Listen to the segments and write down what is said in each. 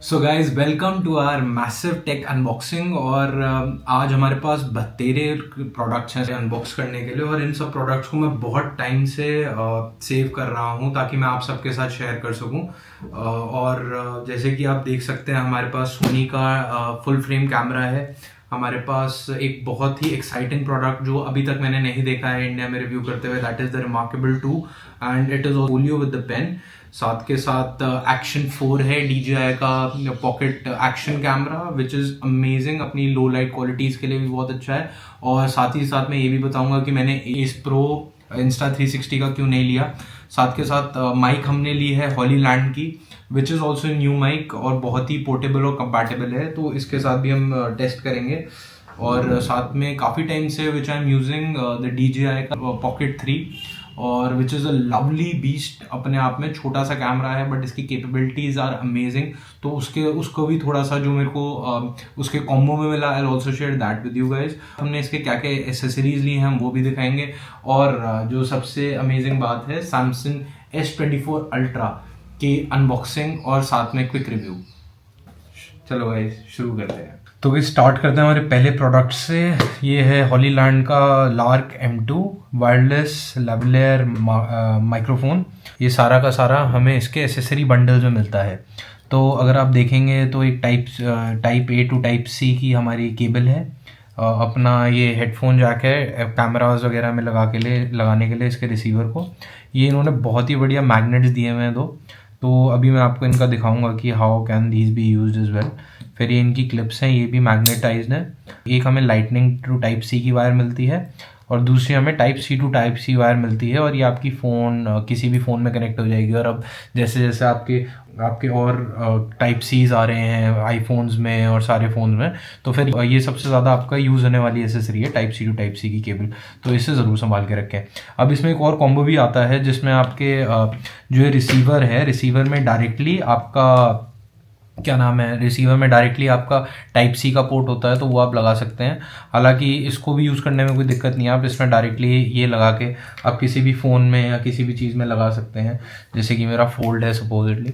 So guys welcome to our massive tech unboxing. और आज हमारे पास 72 प्रोडक्ट्स हैं अनबॉक्स करने के लिए, और इन सब प्रोडक्ट्स को मैं बहुत टाइम से सेव कर रहा हूँ ताकि मैं आप सबके साथ शेयर कर सकूँ। जैसे कि आप देख सकते हैं हमारे पास सोनी का फुल फ्रेम कैमरा है। हमारे पास एक बहुत ही एक्साइटिंग प्रोडक्ट जो अभी तक मैंने नहीं देखा है इंडिया में रिव्यू करते हुए, that is the remarkable 2 and it is folio with the pen. साथ के साथ एक्शन 4 है DJI का pocket action camera which is amazing, अपनी लो लाइट क्वालिटीज़ के लिए भी बहुत अच्छा है। और साथ ही साथ मैं ये भी बताऊंगा कि मैंने एस प्रो Insta360 का क्यों नहीं लिया। साथ के साथ माइक हमने ली है हॉलीलैंड की which is also new mic और बहुत ही पोर्टेबल और कंपैटिबल है, तो इसके साथ भी हम टेस्ट करेंगे। और साथ में काफ़ी टाइम से which I am using the DJI का पॉकेट 3 और which is a lovely beast. अपने आप में छोटा सा कैमरा है बट इसकी कैपेबिलिटीज़ आर अमेजिंग। तो उसको भी थोड़ा सा जो मेरे को उसके कॉम्बो में मिला, I also share that with you guys. हमने इसके क्या क्या एसेसरीज ली हैं हम वो भी दिखाएंगे। और जो सबसे अमेजिंग बात है सैमसंग S24 अल्ट्रा की अनबॉक्सिंग और साथ में क्विक रिव्यू। चलो गाइज शुरू करते हैं। तो भी स्टार्ट करते हैं हमारे पहले प्रोडक्ट से। ये है हॉलीलैंड का lark M2 wireless lavalier microphone. ये सारा का सारा हमें इसके एसेसरी बंडल्स में मिलता है। तो अगर आप देखेंगे तो एक type A to type C की हमारी केबल है। अपना ये हेडफोन जैक है कैमराज वगैरह में लगाने के लिए इसके रिसीवर को। ये इन्होंने बहुत ही बढ़िया मैग्नेट्स दिए हुए हैं दो। तो अभी मैं आपको इनका दिखाऊंगा कि how can these be used as well. फिर ये इनकी क्लिप्स हैं, ये भी मैग्नेटाइज्ड है। एक हमें लाइटनिंग टू टाइप सी की वायर मिलती है और दूसरी हमें type C to type C wire मिलती है, और ये आपकी फ़ोन किसी भी फ़ोन में कनेक्ट हो जाएगी। और अब जैसे जैसे आपके और टाइप सीज आ रहे हैं आईफोन्स में और सारे फ़ोन में, तो फिर ये सबसे ज़्यादा आपका यूज़ होने वाली एसेसरी है type C to type C की केबल। तो इसे ज़रूर संभाल के रखें। अब इसमें एक और कॉम्बो भी आता है जिसमें आपके जो रिसीवर है, रिसीवर में डायरेक्टली आपका क्या नाम है, रिसीवर में डायरेक्टली आपका टाइप सी का पोर्ट होता है, तो वो आप लगा सकते हैं। हालांकि इसको भी यूज़ करने में कोई दिक्कत नहीं है, आप इसमें डायरेक्टली ये लगा के आप किसी भी फ़ोन में या किसी भी चीज़ में लगा सकते हैं। जैसे कि मेरा फोल्ड है सपोजिटली,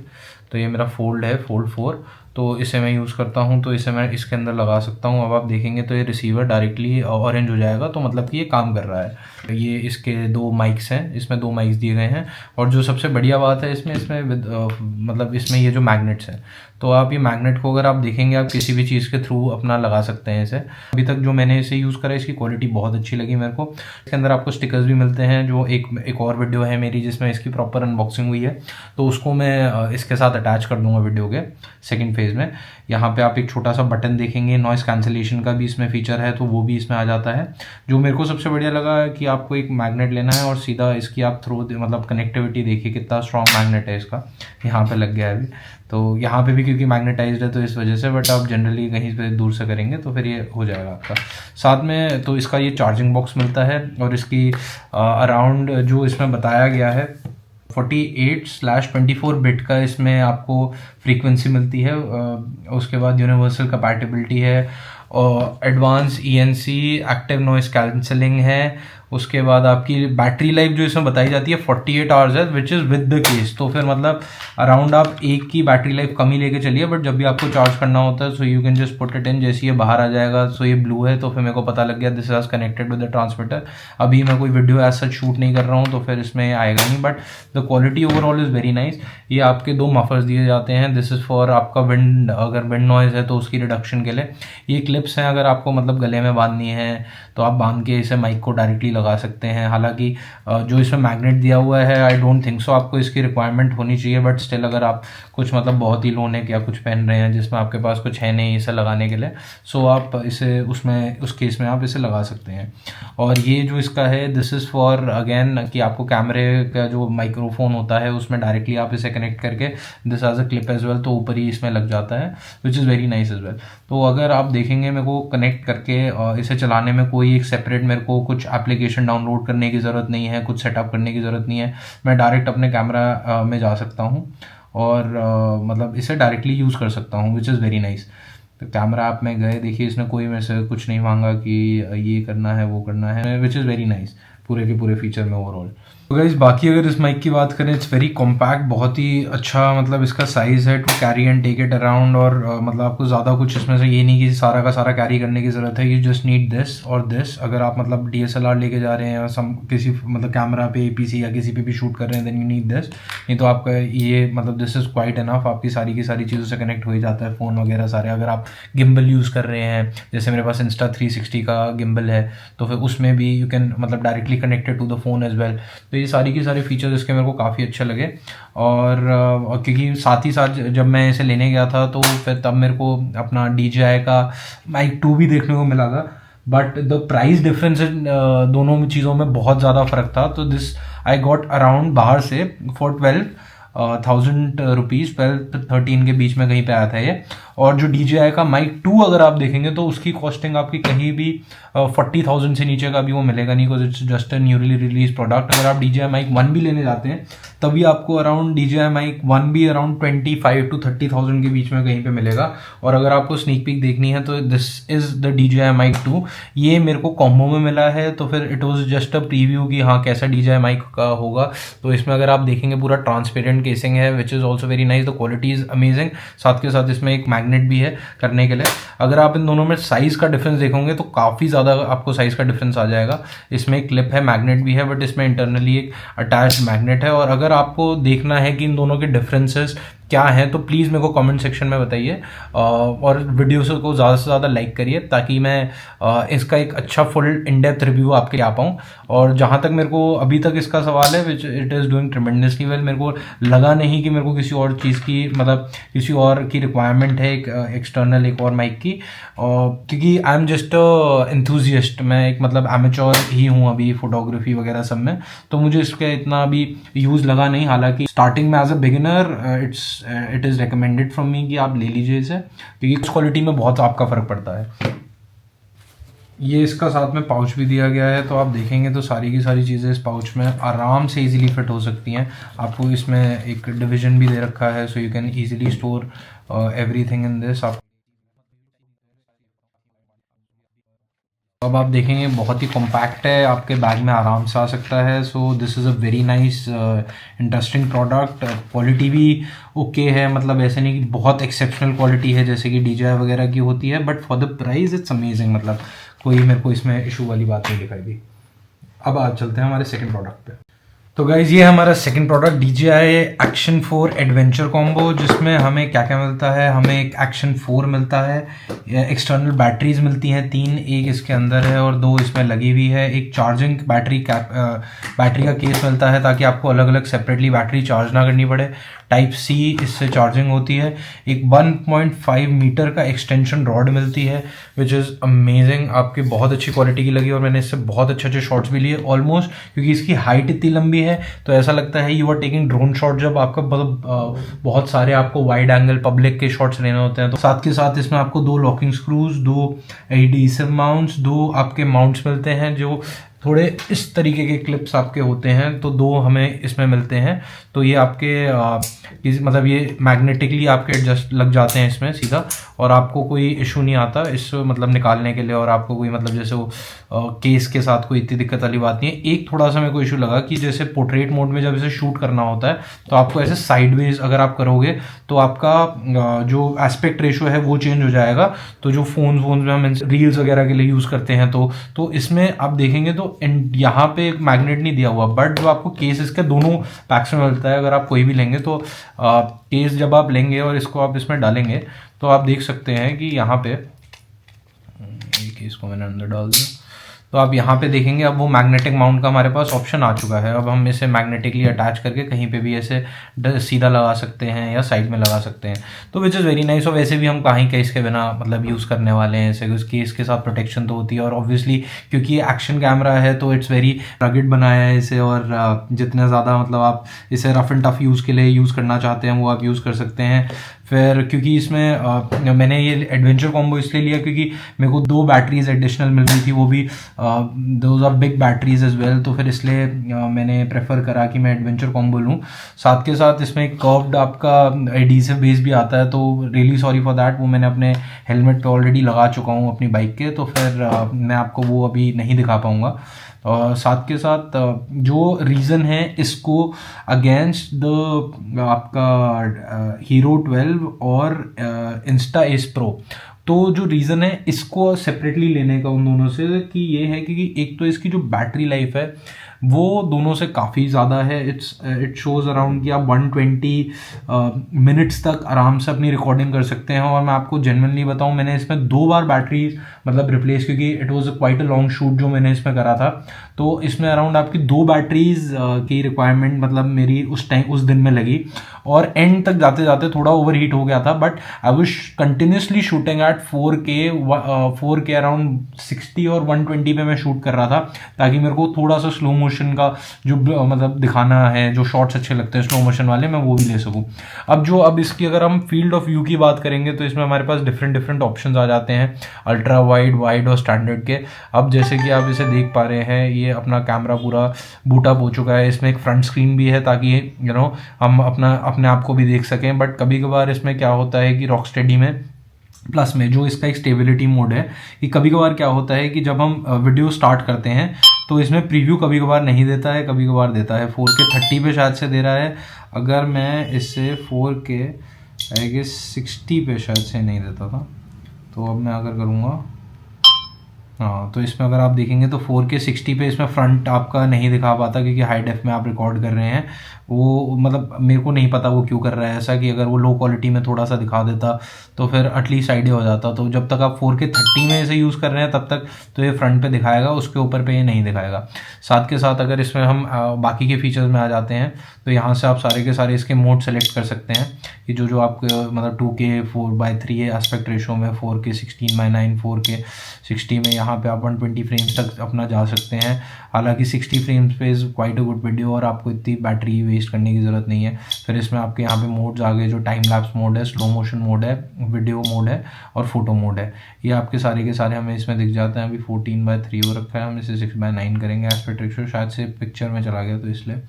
तो ये मेरा फोल्ड है फोल्ड 4, तो इसे मैं यूज़ करता हूँ, तो इसे मैं इसके अंदर लगा सकता हूँ। अब आप देखेंगे तो ये रिसीवर डायरेक्टली ऑरेंज हो जाएगा, तो मतलब कि ये काम कर रहा है। ये इसके 2 माइक्स हैं, इसमें 2 माइक्स दिए गए हैं। और जो सबसे बढ़िया बात है इसमें मतलब इसमें ये जो मैग्नेट्स हैं, तो आप ये मैग्नेट को अगर आप देखेंगे आप किसी भी चीज़ के थ्रू अपना लगा सकते हैं इसे। अभी तक जो मैंने इसे यूज़ करा इसकी क्वालिटी बहुत अच्छी लगी मेरे को। इसके अंदर आपको स्टिकर्स भी मिलते हैं, जो एक और वीडियो है मेरी जिसमें इसकी प्रॉपर अनबॉक्सिंग हुई है, तो उसको मैं इसके साथ अटैच कर दूंगा वीडियो के सेकंड फेज में। यहाँ पे आप एक छोटा सा बटन देखेंगे, नॉइस कैंसिलेशन का भी इसमें फीचर है, तो वो भी इसमें आ जाता है। जो मेरे को सबसे बढ़िया लगा है कि आपको एक मैग्नेट लेना है और सीधा इसकी आप थ्रू मतलब कनेक्टिविटी देखिए कितना स्ट्रॉन्ग मैग्नेट है इसका, यहाँ पे लग गया है अभी। तो यहाँ पे भी क्योंकि मैग्नेटाइज्ड है तो इस वजह से, बट आप जनरली कहीं पे दूर से करेंगे तो फिर ये हो जाएगा आपका। साथ में तो इसका ये चार्जिंग बॉक्स मिलता है, और इसकी अराउंड जो इसमें बताया गया है 48/24 बिट का इसमें आपको फ्रीक्वेंसी मिलती है। उसके बाद यूनिवर्सल कंपैटिबिलिटी है, और advance ENC active noise cancelling है। उसके बाद आपकी बैटरी लाइफ जो इसमें बताई जाती है 48 आवर्स है, which is with the case. तो फिर मतलब अराउंड आप एक की बैटरी लाइफ कम ही लेके चलिए, बट जब भी आपको चार्ज करना होता है so you can just put it in. जैसे ये बाहर आ जाएगा, सो ये ब्लू है, तो फिर मेरे को पता लग गया this is connected with the transmitter. अभी मैं कोई वीडियो एज सच शूट नहीं कर रहा हूँ तो फिर इसमें आएगा नहीं, but the quality overall is very nice. ये आपके 2 मफर्स दिए जाते हैं, दिस इज़ फॉर आपका विंड, अगर विंड नॉइज़ है तो उसकी रिडक्शन के लिए। ये क्लिप्स हैं, अगर आपको मतलब गले में बांधनी है तो आप बांध के इसे माइक को डायरेक्टली लगा सकते हैं। हालांकि जो इसमें मैग्नेट दिया हुआ है आई डोंट थिंक सो आपको इसकी रिक्वायरमेंट होनी चाहिए, बट स्टिल अगर आप कुछ मतलब बहुत ही लो नेक या कुछ पहन रहे हैं जिसमें आपके पास कुछ है नहीं इसे लगाने के लिए, सो आप इसे उस केस में आप इसे लगा सकते हैं। और ये जो इसका है दिस इज़ फॉर अगेन कि आपको कैमरे का जो माइक्रोफोन होता है उसमें डायरेक्टली आप इसे कनेक्ट करके this as a clip as well, तो ऊपर ही इसमें लग जाता है, which is very nice as well. तो अगर आप देखेंगे मेरे को कनेक्ट करके इसे चलाने में कोई एक सेपरेट मेरे को कुछ एप्लीकेशन डाउनलोड करने की ज़रूरत नहीं है, कुछ सेटअप करने की ज़रूरत नहीं है। मैं डायरेक्ट अपने कैमरा में जा सकता हूँ और मतलब इसे डायरेक्टली यूज़ कर सकता हूँ, विच इज़ वेरी नाइस। तो कैमरा ऐप में गए, देखिए इसने कोई मेरे से कुछ नहीं मांगा कि ये करना है वो करना है, विच इज़ वेरी नाइस पूरे के पूरे फीचर में ओवरऑल। तो गाइस बाकी अगर इस माइक की बात करें, इट्स वेरी कॉम्पैक्ट, बहुत ही अच्छा मतलब इसका साइज़ है to carry and take it around. और मतलब आपको ज़्यादा कुछ इसमें से ये नहीं कि सारा का सारा कैरी करने की ज़रूरत है। यू जस्ट नीड दिस और दिस। अगर आप मतलब DSLR लेके जा रहे हैं और किसी मतलब कैमरा पे PC या किसी पे भी शूट कर रहे हैं, देन यू नीड दिस। नहीं तो आपका ये मतलब दिस इज़ क्वाइट इनफ, आपकी सारी की सारी चीज़ों से कनेक्ट हो ही जाता है, फ़ोन वगैरह सारे। अगर आप गिम्बल यूज़ कर रहे हैं, जैसे मेरे पास Insta360 का गिम्बल है, तो फिर उसमें भी यू कैन मतलब directly connected to the phone as well. तो ये सारी की सारे फीचर्स इसके मेरे को काफ़ी अच्छे लगे। और क्योंकि साथ ही साथ जब मैं इसे लेने गया था तो फिर तब मेरे को अपना DJI का माइक 2 भी देखने को मिला था, बट द प्राइस डिफरेंस दोनों चीज़ों में बहुत ज़्यादा फ़र्क था। तो दिस आई गॉट अराउंड बाहर से फॉर 12,000 रुपीज़, 12-13 के बीच में कहीं पे आया था ये। और जो DJI का माइक 2 अगर आप देखेंगे तो उसकी कॉस्टिंग आपकी कहीं भी 40,000 से नीचे का भी वो मिलेगा नहीं, because it's just a newly release product. अगर आप DJI माइक 1 भी लेने जाते हैं तभी आपको अराउंड DJI माइक 1 भी अराउंड 25,000 to 30,000 के बीच में कहीं पे मिलेगा। और अगर आपको स्नीक पीक देखनी है तो this is the DJI mic 2। ये मेरे को कॉम्बो में मिला है, तो फिर it was just a preview कि हाँ कैसा DJI माइक का होगा। तो इसमें अगर आप देखेंगे पूरा ट्रांसपेरेंट केसिंग है, which is also very nice, the quality is amazing. साथ के साथ इसमें एक मैग्नेट भी है करने के लिए। अगर आप इन दोनों में साइज़ का डिफरेंस देखोगे तो काफ़ी ज़्यादा आपको साइज़ का डिफरेंस आ जाएगा। इसमें एक क्लिप है, मैग्नेट भी है, बट इसमें इंटरनली एक अटैच्ड मैग्नेट है। और अगर आपको देखना है कि इन दोनों के डिफरेंसेस क्या हैं तो प्लीज़ मेरे को कमेंट सेक्शन में बताइए, और वीडियो को ज़्यादा से ज़्यादा लाइक करिए ताकि मैं इसका एक अच्छा फुल इन डेप्थ रिव्यू आपके लिए आ पाऊँ। और जहाँ तक मेरे को अभी तक इसका सवाल है, which it is doing tremendously well. मेरे को लगा नहीं कि मेरे को किसी और चीज़ की मतलब किसी और की रिक्वायरमेंट है एक एक्सटर्नल एक और माइक की, क्योंकि आई एम जस्ट एंथुजियस्ट। मैं एक मतलब एमेच्योर ही हूँ अभी फोटोग्राफी वगैरह सब में, तो मुझे इसका इतना अभी यूज़ लगा नहीं। हालांकि स्टार्टिंग में as a beginner it is recommended from me कि आप ले लीजिए इसे, क्योंकि इस क्वालिटी में बहुत आपका फ़र्क पड़ता है। ये इसका साथ में पाउच भी दिया गया है, तो आप देखेंगे तो सारी की सारी चीज़ें इस पाउच में आराम से इजीली फिट हो सकती हैं। आपको इसमें एक डिवीज़न भी दे रखा है, so you can easily store everything in this. अब आप देखेंगे बहुत ही कॉम्पैक्ट है, आपके बैग में आराम से आ सकता है। So this is a very nice interesting product. Quality भी ओके है, मतलब ऐसे नहीं कि बहुत एक्सेप्शनल क्वालिटी है जैसे कि DJI वगैरह की होती है, but for the price it's amazing. मतलब कोई मेरे को इसमें इशू वाली बात नहीं दिखाई दी। अब आज चलते हैं हमारे सेकंड प्रोडक्ट पे। तो गाइज़ ये हमारा second product DJI Action 4 adventure combo, जिसमें हमें क्या क्या मिलता है। हमें एक Action 4 मिलता है, एक्सटर्नल बैटरीज मिलती हैं 3, एक इसके अंदर है और 2 इसमें लगी हुई है। एक चार्जिंग बैटरी का केस मिलता है ताकि आपको अलग अलग सेपरेटली बैटरी चार्ज ना करनी पड़े। Type-C इससे चार्जिंग होती है। एक 1.5 मीटर का एक्सटेंशन रॉड मिलती है, विच इज़ अमेजिंग, आपकी बहुत अच्छी क्वालिटी की लगी। और मैंने इससे बहुत अच्छे अच्छे शॉट्स भी लिए ऑलमोस्ट, क्योंकि इसकी हाइट इतनी लंबी है तो ऐसा लगता है you are taking drone shot. जब आपका मतलब बहुत सारे आपको वाइड एंगल पब्लिक के शॉट्स लेने होते हैं, तो साथ के साथ इसमें आपको 2 लॉकिंग स्क्रूज, 2 एडहेसिव माउंट्स, 2 आपके माउंट्स मिलते हैं जो थोड़े इस तरीके के क्लिप्स आपके होते हैं, तो 2 हमें इसमें मिलते हैं। तो ये आपके मतलब ये मैग्नेटिकली आपके एडजस्ट लग जाते हैं इसमें सीधा, और आपको कोई इशू नहीं आता इस मतलब निकालने के लिए। और आपको कोई मतलब जैसे वो केस के साथ कोई इतनी दिक्कत वाली बात नहीं है। एक थोड़ा सा मेरे को इशू लगा कि जैसे पोर्ट्रेट मोड में जब इसे शूट करना होता है तो आपको ऐसे साइडवेज अगर आप करोगे तो आपका जो एस्पेक्ट रेशो है वो चेंज हो जाएगा। तो जो फोन में हम रील्स वगैरह के लिए यूज़ करते हैं तो इसमें आप देखेंगे तो यहाँ पे एक मैग्नेट नहीं दिया हुआ, बट जो आपको केस इसके दोनों पैक्स में मिलता है। अगर आप कोई भी लेंगे तो केस जब आप लेंगे और इसको आप इसमें डालेंगे तो आप देख सकते हैं कि यहाँ पे ये केस को मैंने अंदर डाल दिया, तो आप यहाँ पे देखेंगे अब वो मैग्नेटिक माउंट का हमारे पास ऑप्शन आ चुका है। अब हम इसे मैग्नेटिकली अटैच करके कहीं पे भी ऐसे सीधा लगा सकते हैं या साइड में लगा सकते हैं, तो विच इज़ वेरी नाइस। और वैसे भी हम कहीं केस के बिना मतलब यूज़ करने वाले हैं ऐसे, उस केस के साथ प्रोटेक्शन तो होती है। और ऑब्वियसली क्योंकि ये एक्शन कैमरा है तो इट्स वेरी रगेड बनाया है इसे, और जितना ज़्यादा मतलब आप इसे रफ एंड टफ यूज़ के लिए यूज़ करना चाहते हैं वो आप यूज़ कर सकते हैं। फिर क्योंकि इसमें मैंने ये एडवेंचर कॉम्बो इसलिए लिया क्योंकि मेरे को 2 बैटरीज एडिशनल मिल रही थी, वो भी those are big batteries as well, तो फिर इसलिए मैंने प्रेफर करा कि मैं एडवेंचर कॉम्बो लूँ। साथ के साथ इसमें एक कर्व्ड आपका एडहेसिव बेस भी आता है, तो रियली सॉरी फॉर दैट, वो मैंने अपने हेलमेट पे ऑलरेडी लगा चुका हूँ अपनी बाइक के, तो फिर मैं आपको वो अभी नहीं दिखा पाऊँगा। और साथ के साथ जो रीज़न है इसको अगेंस्ट द आपका हीरो 12 और इंस्टा एस प्रो, तो जो रीज़न है इसको सेपरेटली लेने का उन दोनों से कि ये है कि एक तो इसकी जो बैटरी लाइफ है वो दोनों से काफ़ी ज़्यादा है। इट शोज़ अराउंड कि आप 120 मिनट्स तक आराम से अपनी रिकॉर्डिंग कर सकते हैं। और मैं आपको जेन्युइनली बताऊं, मैंने इसमें 2 बार बैटरी मतलब रिप्लेस, क्योंकि it was quite a long shoot जो मैंने इसमें करा था, तो इसमें अराउंड आपकी 2 बैटरीज की रिक्वायरमेंट मतलब मेरी उस दिन में लगी। और एंड तक जाते जाते थोड़ा ओवर हीट हो गया था, but I was continuously shooting at 4K around 60 और 120 पे मैं शूट कर रहा था, ताकि मेरे को थोड़ा सा स्लो मोशन का जो मतलब दिखाना है, जो शॉट्स अच्छे लगते हैं स्लो मोशन वाले, मैं वो भी ले सकूं। अब इसकी अगर हम फील्ड ऑफ व्यू की बात करेंगे तो इसमें हमारे पास डिफरेंट ऑप्शंस आ जाते हैं, अल्ट्रा वाइड और स्टैंडर्ड के। अब जैसे कि आप इसे देख पा रहे हैं, ये अपना कैमरा पूरा बूट अप हो चुका है। इसमें एक फ्रंट स्क्रीन भी है ताकि हम अपने आप को भी देख सकें। बट कभी कभार इसमें क्या होता है कि रॉकस्टेडी में प्लस में जो इसका एक स्टेबिलिटी मोड है, कि कभी कभार क्या होता है कि जब हम वीडियो स्टार्ट करते हैं तो इसमें प्रीव्यू कभी कभार नहीं देता है, कभी कभार देता है। 4K 30 पे शायद से दे रहा है, अगर मैं इससे 4K आई गेस 60 पे शायद से नहीं देता था। तो अब मैं अगर करूँगा, हाँ, तो इसमें अगर आप देखेंगे तो 4K 60 पे इसमें फ्रंट आपका नहीं दिखा पाता, क्योंकि हाई डेफ में आप रिकॉर्ड कर रहे हैं। वो मतलब मेरे को नहीं पता वो क्यों कर रहा है ऐसा, कि अगर वो लो क्वालिटी में थोड़ा सा दिखा देता तो फिर एटलीस्ट आइडिया हो जाता। तो जब तक आप 4K 30 में इसे यूज़ कर रहे हैं तब तक तो ये फ्रंट पे दिखाएगा, उसके ऊपर पे ये नहीं दिखाएगा। साथ के साथ अगर इसमें हम बाकी के फीचर्स में आ जाते हैं तो यहाँ से आप सारे के सारे इसके मोड सेलेक्ट कर सकते हैं, कि जो आपके मतलब 2K 4:3 एस्पेक्ट रेशो में, 4K 16:9, 4K 60 में, यहाँ पे आप 120 फ्रेम्स तक अपना जा सकते हैं। हालांकि 60 फ्रेम्स पे is quite a good video और आपको इतनी बैटरी वेस्ट करने की ज़रूरत नहीं है। फिर इसमें आपके यहाँ पे मोड्स आ गए, जो टाइम लैप्स मोड है, स्लो मोशन मोड है, वीडियो मोड है और फोटो मोड है। ये आपके सारे के सारे हमें इसमें दिख जाते हैं। अभी 14:3 हो रखा है, हम इसे 6:9 करेंगे। एस्पेक्ट रेशियो शायद से पिक्चर में चला गया, तो इसलिए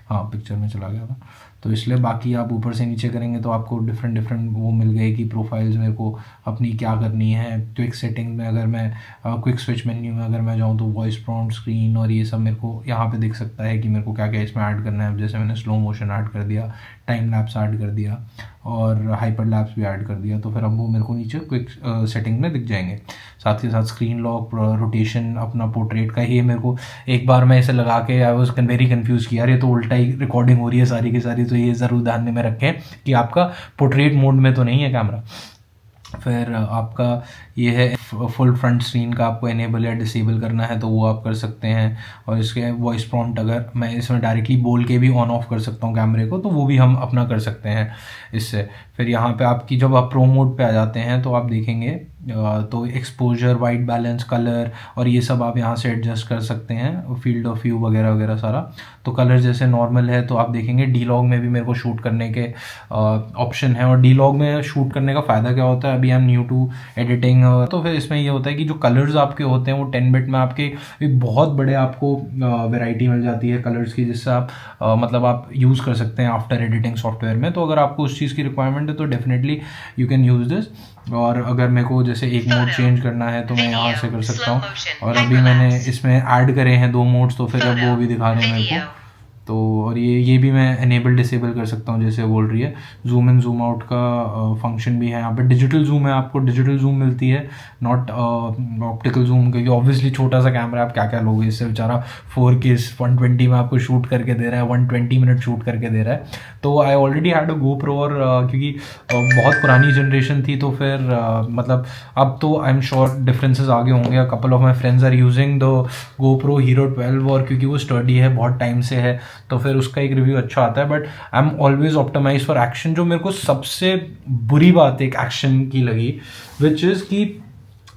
हाँ पिक्चर में चला गया था, तो इसलिए बाकी आप ऊपर से नीचे करेंगे तो आपको डिफरेंट वो मिल गए कि प्रोफाइल्स मेरे को अपनी क्या करनी है। क्विक सेटिंग में अगर मैं क्विक स्विच मेन्यू में अगर मैं जाऊँ तो वॉइस प्रॉम्प्ट, स्क्रीन और ये सब मेरे को यहाँ पे दिख सकता है कि मेरे को क्या क्या इसमें ऐड करना है। जैसे मैंने स्लो मोशन ऐड कर दिया, टाइम लैप्स ऐड कर दिया और हाइपर लैप्स भी ऐड कर दिया, तो फिर अब वो मेरे को नीचे क्विक सेटिंग में दिख जाएंगे। साथ के साथ स्क्रीन लॉक, रोटेशन, अपना पोर्ट्रेट का ही मेरे को एक बार मैं इसे लगा के आई वॉज वेरी कन्फ्यूज़ किया, ये तो उल्टा ही रिकॉर्डिंग हो रही है सारी की सारी। तो ये ज़रूर ध्यान में रखें कि आपका पोर्ट्रेट मोड में तो नहीं है कैमरा। फिर आपका ये है फुल फ्रंट स्क्रीन का, आपको इनेबल या डिसेबल करना है तो वो आप कर सकते हैं। और इसके वॉइस प्रॉम्प्ट अगर मैं इसमें डायरेक्टली बोल के भी ऑन ऑफ कर सकता हूँ कैमरे को, तो वो भी हम अपना कर सकते हैं इससे। फिर यहाँ पे आपकी जब आप प्रो मोड पे आ जाते हैं तो आप देखेंगे तो एक्सपोजर, वाइट बैलेंस, कलर और ये सब आप यहाँ से एडजस्ट कर सकते हैं, फील्ड ऑफ व्यू वगैरह वगैरह सारा। तो कलर जैसे नॉर्मल है तो आप देखेंगे D-Log में भी मेरे को शूट करने के ऑप्शन है। और D-Log में शूट करने का फ़ायदा क्या होता है, अभी I am new to editing, तो फिर इसमें ये होता है कि जो कलर्स आपके होते हैं वो 10 बिट में आपके एक बहुत बड़े आपको वैरायटी मिल जाती है कलर्स की, जिससे आप मतलब आप यूज़ कर सकते हैं आफ्टर एडिटिंग सॉफ्टवेयर में। तो अगर आपको उस चीज़ की रिक्वायरमेंट है तो definitely you can use this. और अगर मेरे को जैसे एक मोड चेंज करना है तो मैं यहाँ से कर सकता हूँ। और अभी मैंने इसमें ऐड करे हैं 2 मोड्स, तो फिर अब वो भी दिखा रहे हैं मेरे को। तो और ये भी मैं इनेबल डिसेबल कर सकता हूँ, जैसे बोल रही है। जूम इन जूम आउट का फंक्शन भी है यहाँ पे। डिजिटल जूम है, आपको डिजिटल जूम मिलती है, नॉट ऑप्टिकल जूम, क्योंकि ऑब्वियसली छोटा सा कैमरा आप क्या क्या लोगे इससे। बेचारा 4K 120 में आपको शूट करके दे रहा है, 120 मिनट शूट करके दे रहा है। तो I already had a GoPro, और क्योंकि बहुत पुरानी जनरेशन थी तो फिर मतलब अब तो आई एम श्योर डिफरेंसेस आगे होंगे। A couple of my friends are using the GoPro Hero 12, और क्योंकि वो स्टडी है, बहुत टाइम से है, तो फिर उसका एक रिव्यू अच्छा आता है। But I am always optimize for action. जो मेरे को सबसे बुरी बात एक एक्शन की लगी, विच इज़ कि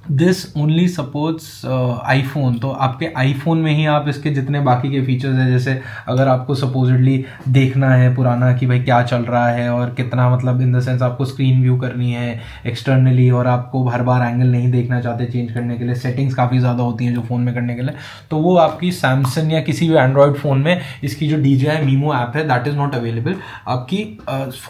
दिस ओनली सपोर्ट्स आईफोन। तो आपके आईफोन में ही आप इसके जितने बाकी के फीचर्स हैं, जैसे अगर आपको सपोजिटली देखना है पुराना कि भाई क्या चल रहा है और कितना, मतलब इन द सेंस आपको स्क्रीन व्यू करनी है एक्सटर्नली, और आपको हर बार एंगल नहीं देखना चाहते चेंज करने के लिए, सेटिंग्स काफ़ी ज़्यादा होती हैं जो फ़ोन में करने के लिए, तो वो आपकी सैमसंग या किसी भी एंड्रॉयड फ़ोन में इसकी जो DJI Mimo ऐप है दैट इज़ नॉट अवेलेबल। आपकी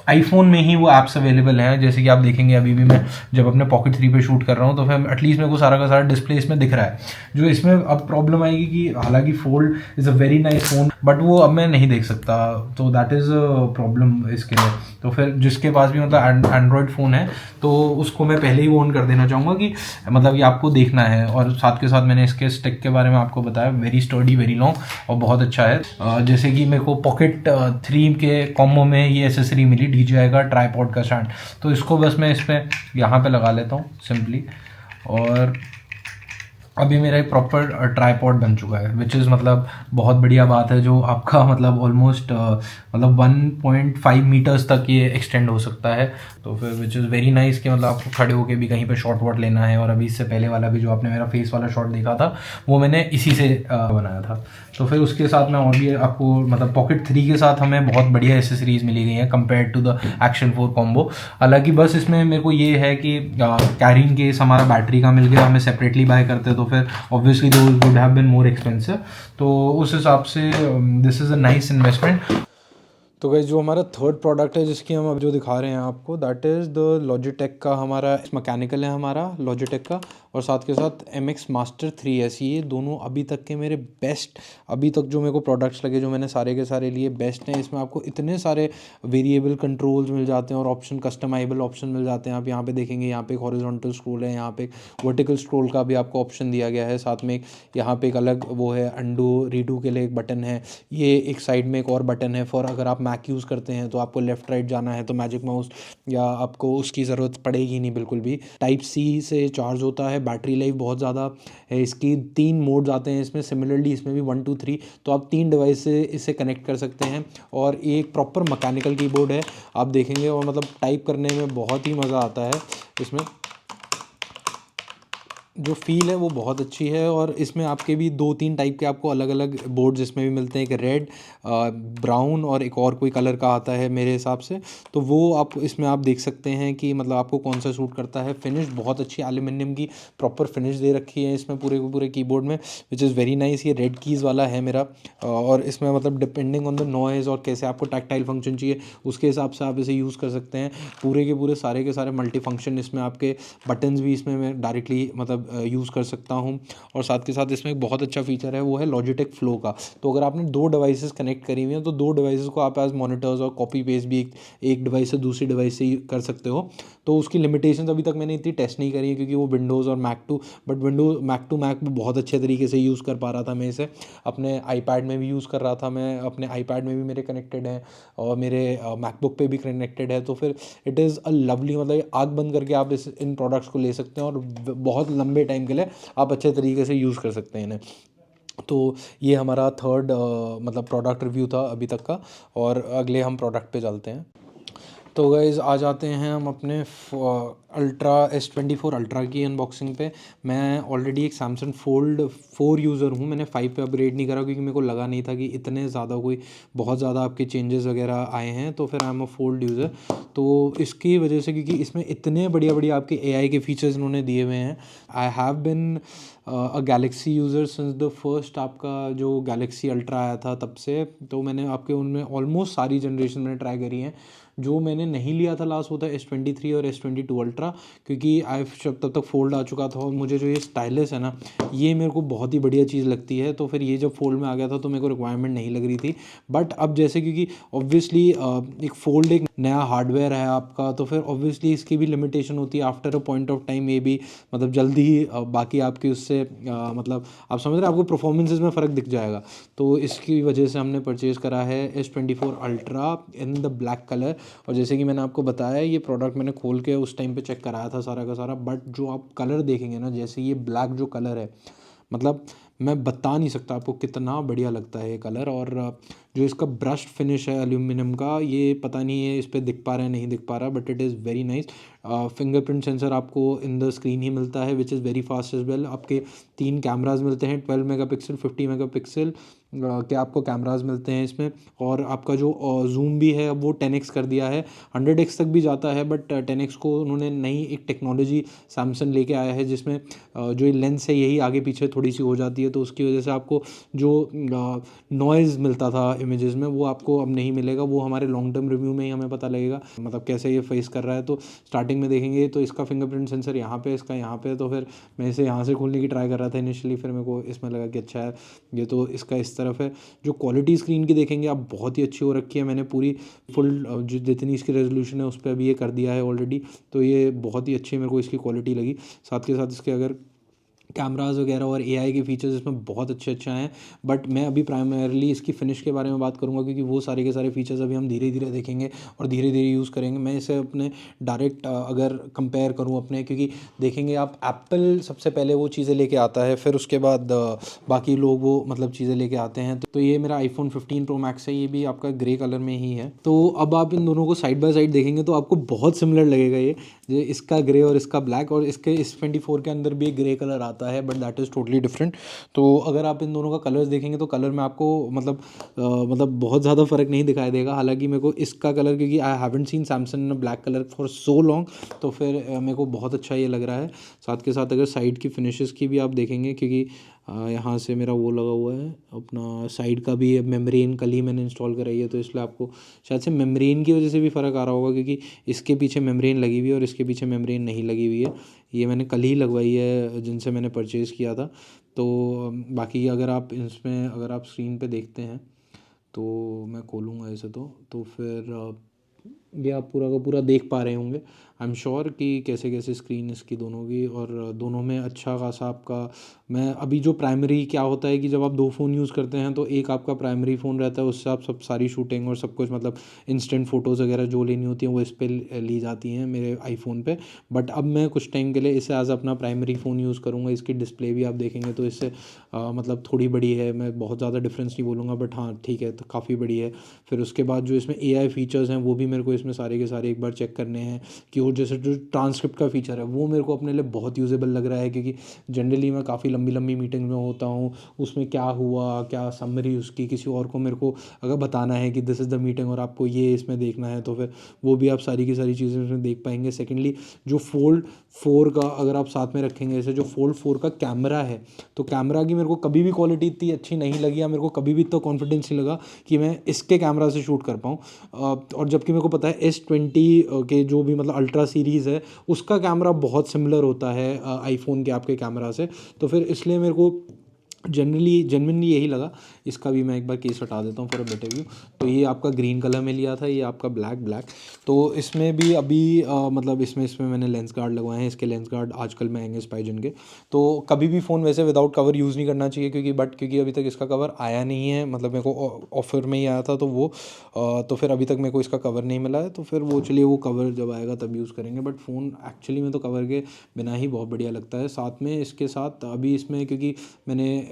आईफोन में ही वो ऐप्स अवेलेबल हैं। जैसे कि आप देखेंगे अभी भी मैं जब अपने Pocket 3 पे शूट कर रहा हूँ तो फिर एटलीस्ट मेरे को सारा का सारा डिस्प्ले इसमें दिख रहा है। जो इसमें अब प्रॉब्लम आएगी कि हालांकि fold is a very nice phone, but वो अब मैं नहीं देख सकता, तो दैट इज़ अ प्रॉब्लम इसके लिए। तो फिर जिसके पास भी मतलब एंड्रॉयड फ़ोन है तो उसको मैं पहले ही वॉर्न कर देना चाहूँगा कि मतलब ये आपको देखना है। और साथ के साथ मैंने इसके स्टिक के बारे में आपको बताया, वेरी स्टर्डी, वेरी लॉन्ग और बहुत अच्छा है। जैसे कि मेरे को पॉकेट 3 के कॉम्बो में ये एसेसरी मिली, DJI का ट्राईपॉड का स्टैंड, तो इसको बस मैं इस पर यहाँ पे लगा लेता हूँ सिंपली, और अभी मेरा एक प्रॉपर ट्राईपॉड बन चुका है, विच इज़ मतलब बहुत बढ़िया बात है, जो आपका मतलब ऑलमोस्ट मतलब 1.5 मीटर्स तक ये एक्सटेंड हो सकता है। तो फिर विच इज़ वेरी नाइस कि मतलब आपको खड़े होके भी कहीं पे शॉट वॉट लेना है। और अभी इससे पहले वाला भी जो आपने मेरा फेस वाला शॉट देखा था वो मैंने इसी से बनाया था। तो फिर उसके साथ में और भी आपको मतलब पॉकेट 3 के साथ हमें बहुत बढ़िया एसेसरीज मिली गई हैं compare to the action 4 combo. हालांकि बस इसमें मेरे को ये है कि कैरिंग केस हमारा बैटरी का मिल गया, हमें सेपरेटली बाय करते तो फिर ऑब्वियसली दो would have been more expensive. तो उस हिसाब से this is a nice investment. तो गाइस जो हमारा थर्ड प्रोडक्ट है जिसकी हम अब जो दिखा रहे हैं आपको, दैट इज़ द लॉजिटेक का हमारा मैकेनिकल है हमारा लॉजिटेक का, और साथ के साथ MX Master 3S। ये दोनों अभी तक के मेरे बेस्ट, अभी तक जो मेरे को प्रोडक्ट्स लगे जो मैंने सारे के सारे लिए बेस्ट हैं। इसमें आपको इतने सारे वेरिएबल कंट्रोल्स मिल जाते हैं और ऑप्शन, कस्टमाइजेबल ऑप्शन मिल जाते हैं। आप यहाँ पे देखेंगे, यहाँ पे एक हॉरिजॉन्टल स्क्रॉल है, यहाँ पे एक वर्टिकल स्क्रॉल का भी आपको ऑप्शन दिया गया है। साथ में यहाँ पे एक अलग वो है अंडू रीडू के लिए एक बटन है। ये एक साइड में एक और बटन है फॉर अगर आप मैक यूज़ करते हैं तो आपको लेफ्ट राइट जाना है तो मैजिक माउस या आपको उसकी ज़रूरत पड़ेगी नहीं बिल्कुल भी। टाइप C से चार्ज होता है, बैटरी लाइफ बहुत ज़्यादा है इसकी। 3 मोड्स आते हैं इसमें, सिमिलरली इसमें भी 1 2 3, तो आप 3 डिवाइस से इसे कनेक्ट कर सकते हैं। और ये एक प्रॉपर मैकेनिकल कीबोर्ड है आप देखेंगे, और मतलब टाइप करने में बहुत ही मज़ा आता है। इसमें जो फील है वो बहुत अच्छी है। और इसमें आपके भी 2-3 टाइप के आपको अलग अलग बोर्ड्स इसमें भी मिलते हैं, एक रेड, ब्राउन और एक और कोई कलर का आता है मेरे हिसाब से। तो वो आप इसमें आप देख सकते हैं कि मतलब आपको कौन सा सूट करता है। फिनिश बहुत अच्छी एल्यूमिनियम की प्रॉपर फिनिश दे रखी है इसमें पूरे के पूरे कीबोर्ड में, विच इज़ वेरी नाइस। ये रेड कीज़ वाला है मेरा, और इसमें मतलब डिपेंडिंग ऑन द नॉइज़ और कैसे आपको टैक्टाइल फंक्शन चाहिए उसके हिसाब से आप इसे यूज़ कर सकते हैं। पूरे के पूरे सारे के सारे मल्टी फंक्शन इसमें, आपके बटन्स भी इसमें मैं डायरेक्टली मतलब यूज़ कर सकता हूँ। और साथ के साथ इसमें एक बहुत अच्छा फीचर है, वो है लॉजिटेक फ्लो का। तो अगर आपने 2 डिवाइसेस कनेक्ट करी हुई हैं तो 2 डिवाइसेस को आप एज मॉनिटर्स और कॉपी पेस्ट भी एक डिवाइस से दूसरी डिवाइस से कर सकते हो। तो उसकी लिमिटेशंस अभी तक मैंने इतनी टेस्ट नहीं करी है क्योंकि वो विंडोज़ और Mac too, but Windows Mac to Mac में बहुत अच्छे तरीके से यूज़ कर पा रहा था मैं इसे। अपने आईपैड में भी यूज़ कर रहा था मैं, अपने आईपैड में भी मेरे कनेक्टेड हैं और मेरे मैकबुक पे भी कनेक्टेड है। तो फिर इट इज़ अ लवली, मतलब आँख बंद करके आप इन प्रोडक्ट्स को ले सकते हैं और बहुत लंबे टाइम के लिए आप अच्छे तरीके से यूज़ कर सकते हैं इन्हें। तो ये हमारा थर्ड मतलब प्रोडक्ट रिव्यू था अभी तक का, और अगले हम प्रोडक्ट पे चलते हैं। तो गाइज़ आ जाते हैं हम अपने अल्ट्रा S24 अल्ट्रा की अनबॉक्सिंग पे। मैं ऑलरेडी एक सैमसंग फोल्ड 4 यूज़र हूँ, मैंने 5 पे अपग्रेड नहीं करा क्योंकि मेरे को लगा नहीं था कि इतने ज़्यादा कोई बहुत ज़्यादा आपके चेंजेस वगैरह आए हैं। तो फिर I am a fold user, तो इसकी वजह से क्योंकि इसमें इतने बढ़िया बढ़िया आपके AI के फीचर्स इन्होंने दिए हुए हैं। I have been a Galaxy user since the first आपका जो गैलेक्सी अल्ट्रा आया था तब से। तो मैंने आपके उनमें ऑलमोस्ट सारी जनरेशन मैंने ट्राई करी हैं। जो मैंने नहीं लिया था लास्ट वो था S23 और S22 अल्ट्रा, क्योंकि आई तब तक फोल्ड आ चुका था और मुझे जो ये स्टाइलिस है ना, ये मेरे को बहुत ही बढ़िया चीज़ लगती है। तो फिर ये जब फोल्ड में आ गया था तो मेरे को रिक्वायरमेंट नहीं लग रही थी। बट अब जैसे क्योंकि ऑब्वियसली एक फोल्ड एक नया हार्डवेयर है आपका, तो फिर ऑब्वियसली इसकी भी लिमिटेशन होती है after a point of time. ये भी मतलब जल्दी ही बाकी आपकी उससे मतलब आप समझ रहे हैं, आपको परफॉर्मेंसेस में फ़र्क दिख जाएगा। तो इसकी वजह से हमने परचेज़ करा है S24 ultra in the black colour. और जैसे कि मैंने आपको बताया, ये प्रोडक्ट मैंने खोल के उस टाइम पे चेक कराया था सारा का सारा, बट जो आप कलर देखेंगे ना, जैसे ये ब्लैक जो कलर है, मतलब मैं बता नहीं सकता आपको कितना बढ़िया लगता है ये कलर। और जो इसका ब्रश फिनिश है एल्यूमिनियम का, ये पता नहीं है इस पर दिख पा रहा है नहीं दिख पा रहा, but it is very nice. Fingerprint sensor आपको इन द स्क्रीन ही मिलता है which is very fast as well. आपके 3 कैमराज मिलते हैं, 12 मेगापिक्सल, 50 मेगापिक्सल के आपको कैमरास मिलते हैं इसमें। और आपका जो जूम भी है अब वो 10x कर दिया है, 100x तक भी जाता है, बट 10x को उन्होंने नई एक टेक्नोलॉजी सैमसंग लेके आया है जिसमें जो ये लेंस है यही आगे पीछे थोड़ी सी हो जाती है, तो उसकी वजह से आपको जो नॉइज़ मिलता था इमेजेस में वो आपको अब नहीं मिलेगा। वो हमारे लॉन्ग टर्म रिव्यू में ही हमें पता लगेगा मतलब कैसे ये फेस कर रहा है। तो स्टार्टिंग में देखेंगे तो इसका फिंगरप्रिंट सेंसर यहाँ पे, इसका यहाँ पे, तो फिर मैं इसे यहाँ से खोलने की ट्राई कर रहा था इनिशियली, फिर मेरे को इसमें लगा कि अच्छा है ये तो इसका इस तरफ है। जो क्वालिटी स्क्रीन की देखेंगे आप बहुत ही अच्छी हो रखी है, मैंने पूरी फुल जो जितनी इसकी रेजोल्यूशन है उस पर अभी ये कर दिया है ऑलरेडी, तो ये बहुत ही अच्छी मेरे को इसकी क्वालिटी लगी। साथ के साथ इसके अगर कैमराज वगैरह और एआई के फीचर्स इसमें बहुत अच्छे अच्छे हैं, बट मैं अभी प्राइमरली इसकी फ़िनिश के बारे में बात करूंगा क्योंकि वो सारे के सारे फीचर्स अभी हम धीरे धीरे देखेंगे और धीरे धीरे यूज़ करेंगे। मैं इसे अपने डायरेक्ट अगर कंपेयर करूं अपने, क्योंकि देखेंगे आप एप्पल सबसे पहले वो चीज़ें लेके आता है, फिर उसके बाद बाकी लोग वो मतलब चीज़ें लेके आते हैं। तो ये मेरा आईफोन 15 प्रो मैक्स है, ये भी आपका ग्रे कलर में ही है। तो अब आप इन दोनों को साइड बाय साइड देखेंगे तो आपको बहुत सिमिलर लगेगा ये इसका ग्रे और इसका ब्लैक, और इसके इस 24 के अंदर भी एक ग्रे कलर आता है but that is totally different. तो अगर आप इन दोनों का कलर्स देखेंगे तो कलर में आपको मतलब बहुत ज़्यादा फ़र्क नहीं दिखाई देगा। हालांकि मेरे को इसका कलर, क्योंकि I haven't seen Samsung black colour for so long, तो फिर मेरे को बहुत अच्छा ये लग रहा है। साथ के साथ अगर साइड की फिनिशेस की भी आप देखेंगे, क्योंकि यहाँ से मेरा वो लगा हुआ है अपना साइड का भी मेम्ब्रेन कल ही मैंने इंस्टॉल कराई है, तो इसलिए आपको शायद से मेम्ब्रेन की वजह से भी फ़र्क आ रहा होगा, क्योंकि इसके पीछे मेम्ब्रेन लगी हुई है और इसके पीछे मेम्ब्रेन नहीं लगी हुई है। ये मैंने कल ही लगवाई है जिनसे मैंने परचेज़ किया था। तो बाकी अगर आप इसमें अगर आप स्क्रीन पे देखते हैं तो मैं खोलूँगा ऐसे, तो फिर ये आप पूरा का पूरा देख पा रहे होंगे आई एम श्योर कि कैसे कैसे स्क्रीन इसकी दोनों की, और दोनों में अच्छा खासा आपका। मैं अभी जो प्राइमरी क्या होता है कि जब आप दो फ़ोन यूज़ करते हैं तो एक आपका प्राइमरी फ़ोन रहता है, उससे आप सब सारी शूटिंग और सब कुछ मतलब इंस्टेंट फ़ोटोज़ वगैरह जो लेनी होती हैं वो इस पर ली जाती हैं मेरे आईफोन पे। बट अब मैं कुछ टाइम के लिए इसे एज अपना प्राइमरी फ़ोन यूज़ करूँगा। इसकी डिस्प्ले भी आप देखेंगे तो इससे मतलब थोड़ी बड़ी है, मैं बहुत ज़्यादा डिफरेंस नहीं बोलूँगा बट हाँ ठीक है, तो काफ़ी बड़ी है। फिर उसके बाद जो इसमें एआई फीचर्स हैं वो भी मेरे को इसमें सारे के सारे एक बार चेक करने हैं कि वो जैसे जो ट्रांसक्रिप्ट का फीचर है वो मेरे को अपने लिए बहुत यूजेबल लग रहा है, क्योंकि जनरली मैं काफ़ी लंबी लंबी मीटिंग में होता हूँ, उसमें क्या हुआ क्या समरी उसकी किसी और को मेरे को अगर बताना है कि दिस इज़ द मीटिंग और आपको ये इसमें देखना है, तो फिर वो भी आप सारी की सारी चीज़ें इसमें देख पाएंगे। सेकेंडली जो फोल्ड 4 का अगर आप साथ में रखेंगे, जैसे जो फोल्ड 4 का कैमरा है, तो कैमरा की मेरे को कभी भी क्वालिटी इतनी अच्छी नहीं लगी या मेरे को कभी भी इतना कॉन्फिडेंस नहीं लगा कि मैं इसके कैमरा से शूट कर पाऊँ। और जबकि मेरे को पता है S20 के जो भी मतलब अल्ट्रा सीरीज़ है उसका कैमरा बहुत सिमिलर होता है आईफोन के आपके कैमरा से, तो फिर इसलिए मेरे को जेनविनली यही लगा। इसका भी मैं एक बार केस हटा देता हूँ फॉर अ बेटर व्यू। तो ये आपका ग्रीन कलर में लिया था, ये आपका ब्लैक। तो इसमें भी अभी मतलब इसमें मैंने लेंस गार्ड लगवाए हैं। इसके लेंस गार्ड आजकल महंगे स्पाइजन के, तो कभी भी फ़ोन वैसे विदाउट कवर यूज़ नहीं करना चाहिए, क्योंकि अभी तक इसका कवर आया नहीं है, मतलब मेरे को ऑफर में ही आया था तो वो तो फिर अभी तक मेरे को इसका कवर नहीं मिला है, तो फिर वो चलिए वो कवर जब आएगा तब यूज़ करेंगे। बट फ़ोन एक्चुअली में तो कवर के बिना ही बहुत बढ़िया लगता है। साथ में इसके साथ अभी इसमें क्योंकि मैंने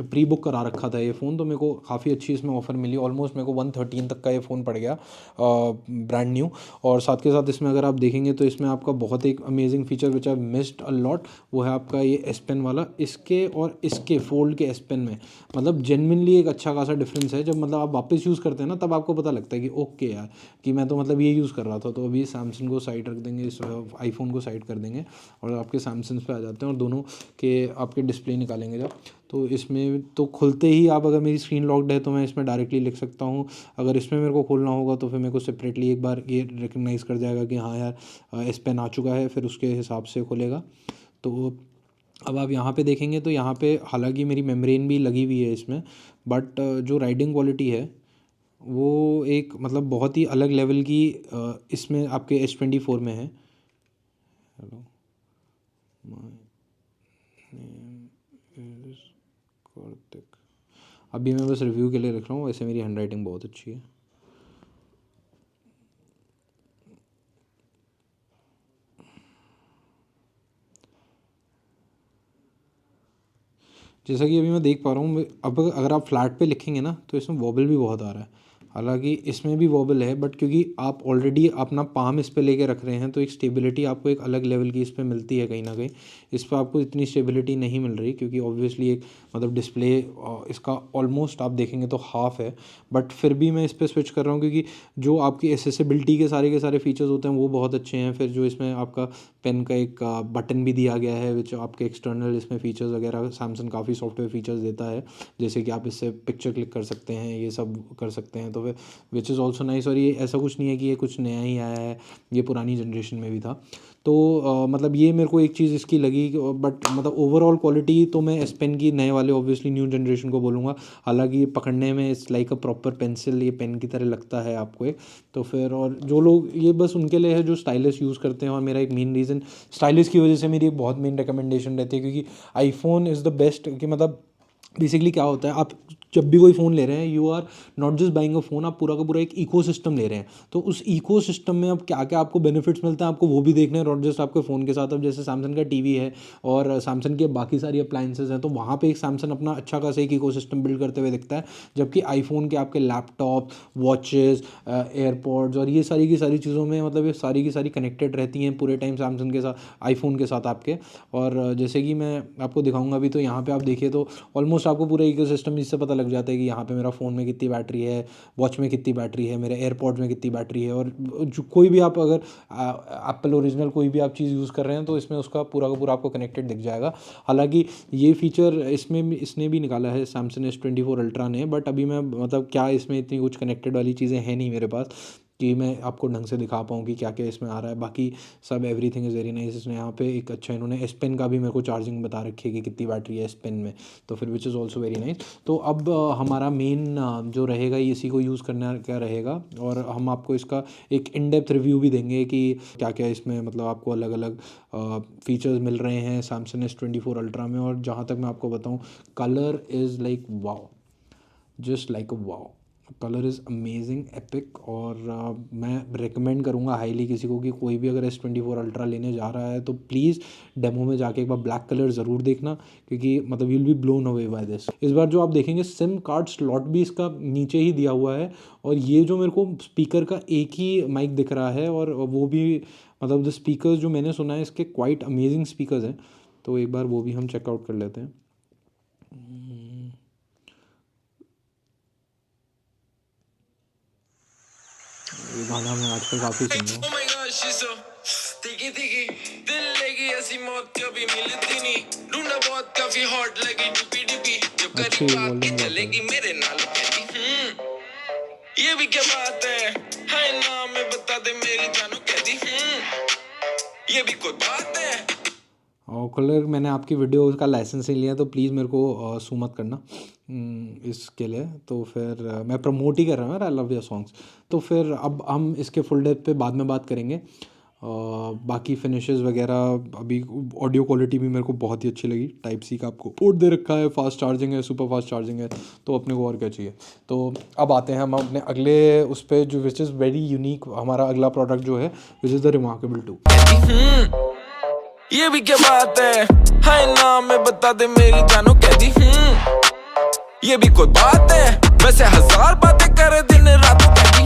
प्री बुक करा रखा था ये फ़ोन, तो मेरे को काफ़ी अच्छी इसमें ऑफ़र मिली। ऑलमोस्ट मेरे को 113 तक का ये फ़ोन पड़ गया ब्रांड न्यू। और साथ के साथ इसमें अगर आप देखेंगे तो इसमें आपका बहुत एक amazing feature which I missed a lot, वो है आपका ये एस पेन वाला। इसके और इसके फोल्ड के एस पेन में मतलब जेनविनली एक अच्छा खासा डिफरेंस है। जब मतलब आप वापस यूज़ करते हैं ना तब आपको पता लगता है कि ओके यार कि मैं तो मतलब ये यूज़ कर रहा था। तो अभी सैमसंग को साइड रख देंगे, इस आईफोन को साइड कर देंगे और आपके सैमसंग पे आ जाते हैं और दोनों के आपके डिस्प्ले निकालेंगे जब, तो इसमें तो खुलते ही आप अगर मेरी स्क्रीन लॉक्ड है तो मैं इसमें डायरेक्टली लिख सकता हूँ। अगर इसमें मेरे को खोलना होगा तो फिर मेरे को सेपरेटली एक बार ये रिकग्नाइज़ कर जाएगा कि हाँ यार इस पेन आ चुका है, फिर उसके हिसाब से खुलेगा। तो अब आप यहाँ पे देखेंगे तो यहाँ पे हालांकि मेरी मेम्ब्रेन भी लगी हुई है इसमें, बट जो राइडिंग क्वालिटी है वो एक मतलब बहुत ही अलग लेवल की इसमें आपके S24 में है। Hello, my name is Kartik. अभी मैं बस रिव्यू के लिए रख रहा हूँ, वैसे मेरी हैंड राइटिंग बहुत अच्छी है। जैसा कि अभी मैं देख पा रहा हूँ, अब अगर आप फ्लैट पे लिखेंगे ना तो इसमें वॉबल भी बहुत आ रहा है। हालांकि इसमें भी वॉबल है, बट क्योंकि आप ऑलरेडी अपना पाम इस पे लेके रख रहे हैं तो एक स्टेबिलिटी आपको एक अलग लेवल की इस पे मिलती है कहीं ना कहीं। इस पर आपको इतनी स्टेबिलिटी नहीं मिल रही क्योंकि ऑब्वियसली एक मतलब डिस्प्ले इसका ऑलमोस्ट आप देखेंगे तो हाफ है, बट फिर भी मैं इस पर स्विच कर रहा हूँ क्योंकि जो आपकी एसेसिबिलिटी के सारे फीचर्स होते हैं वो बहुत अच्छे हैं। फिर जो इसमें आपका पेन का एक बटन भी दिया गया है विच आपके एक्सटर्नल इसमें फीचर्स वगैरह सैमसंग काफ़ी सॉफ्टवेयर फीचर्स देता है, जैसे कि आप इससे पिक्चर क्लिक कर सकते हैं, ये सब कर सकते हैं, तो फिर विच इज़ ऑल्सो नाइस। और ये ऐसा कुछ नहीं है कि ये कुछ नया ही आया है, ये पुरानी जनरेशन में भी था। तो मतलब ये मेरे को एक चीज़ इसकी लगी, बट मतलब ओवरऑल क्वालिटी तो मैं एस पेन की नए वाले ऑब्वियसली न्यू जनरेशन को बोलूँगा। हालांकि पकड़ने में it's like a proper pencil, ये पेन की तरह लगता है आपको एक। तो फिर और जो लोग ये बस उनके लिए है जो स्टाइलिश यूज़ करते हैं, और मेरा एक मेन रीज़न स्टाइलिश की वजह से मेरी एक बहुत मेन रिकमेंडेशन रहती है, क्योंकि आईफोन इज़ द बेस्ट। कि मतलब बेसिकली क्या होता है, आप जब भी कोई फ़ोन ले रहे हैं you are not just buying a phone, आप पूरा का पूरा एक इकोसिस्टम ले रहे हैं। तो उस इकोसिस्टम में अब क्या क्या आपको बेनिफिट्स मिलते हैं आपको वो भी देखना है, नॉट जस्ट आपके फ़ोन के साथ। अब जैसे सैमसंग का टीवी है और सैमसंग के बाकी सारी अप्लाइंसेज हैं, तो वहाँ पे एक सैमसंग अपना अच्छा खासा एक इकोसिस्टम बिल्ड करते हुए दिखता है। जबकि आईफोन के आपके लैपटॉप, वॉचेज़, एयरपॉड्स और ये सारी की सारी चीज़ों में मतलब ये सारी की सारी कनेक्टेड रहती हैं पूरे टाइम सैमसंग के साथ, आईफोन के साथ आपके। और जैसे कि मैं आपको दिखाऊंगा अभी, तो यहाँ पे आप देखिए तो ऑलमोस्ट आपको पूरा इकोसिस्टम इससे पता लग जाता है कि यहाँ पे मेरा फ़ोन में कितनी बैटरी है, वॉच में कितनी बैटरी है, मेरे एयरपॉड्स में कितनी बैटरी है। और जो कोई भी आप अगर एप्पल ओरिजिनल कोई भी आप चीज़ यूज़ कर रहे हैं तो इसमें उसका पूरा का पूरा आपको कनेक्टेड दिख जाएगा। हालांकि ये फीचर इसने भी निकाला है सैमसंग S24 अल्ट्रा ने, बट अभी मैं मतलब क्या इसमें इतनी कुछ कनेक्टेड वाली चीज़ें हैं नहीं मेरे पास कि मैं आपको ढंग से दिखा पाऊँ कि क्या क्या इसमें आ रहा है। बाकी सब एवरीथिंग इज़ वेरी नाइस। इसने यहाँ पे एक अच्छा इन्होंने एस पेन का भी मेरे को चार्जिंग बता रखी है कि कितनी बैटरी है एस पेन में, तो फिर विच इज़ ऑल्सो वेरी नाइस। तो अब हमारा मेन जो रहेगा इसी को यूज़ करना क्या रहेगा, और हम आपको इसका एक इन डेप्थ रिव्यू भी देंगे कि क्या क्या इसमें मतलब आपको अलग अलग फीचर्स मिल रहे हैं सैमसंग S24 अल्ट्रा में। और जहाँ तक मैं आपको बताऊँ, colour is like wow, just like a wow, colour is amazing epic. और मैं रिकमेंड करूँगा हाईली किसी को कि कोई भी अगर S24 अल्ट्रा लेने जा रहा है तो प्लीज़ डेमो में जाके एक बार ब्लैक कलर ज़रूर देखना, क्योंकि मतलब will be blown away by this. इस बार जो आप देखेंगे सिम कार्ड स्लॉट भी इसका नीचे ही दिया हुआ है, और ये जो मेरे को स्पीकर का एक ही माइक दिख रहा है, और वो भी मतलब द स्पीकर्स जो मैंने सुना है इसके क्वाइट अमेजिंग स्पीकर्स हैं। तो एक बार वो भी हम चेकआउट कर लेते हैं। ये गाना मैं आजकल काफ़ी सुन रहा हूँ। अच्छी वॉल्यूम चलेगी मेरे नाल ये भी क्या बात है, हाय नाम में बता दे मेरी जानो कहती ये भी कोई बात है। और कलर मैंने आपकी वीडियो का लाइसेंस नहीं लिया तो प्लीज़ मेरे को सू मत करना इसके लिए। तो फिर मैं प्रमोट ही कर रहा हूँ यार, आई लव योर सॉन्ग्स। तो फिर अब हम इसके फुल डेप्थ पे बाद में बात करेंगे। बाकी फिनिशेस वगैरह, अभी ऑडियो क्वालिटी भी मेरे को बहुत ही अच्छी लगी। टाइप सी का आपको पोर्ट दे रखा है, फास्ट चार्जिंग है, सुपर फास्ट चार्जिंग है, तो अपने को और क्या चाहिए। तो अब आते हैं हम अपने अगले उस पर जो विच इज़ वेरी यूनिक, हमारा अगला प्रोडक्ट जो है विच इज़ द रिमार्केबल 2। ये भी क्या बात है, हाय नाम में बता दे मेरी जानो कहती ये भी कोई बात है, वैसे हजार बातें करे दिन रात कहती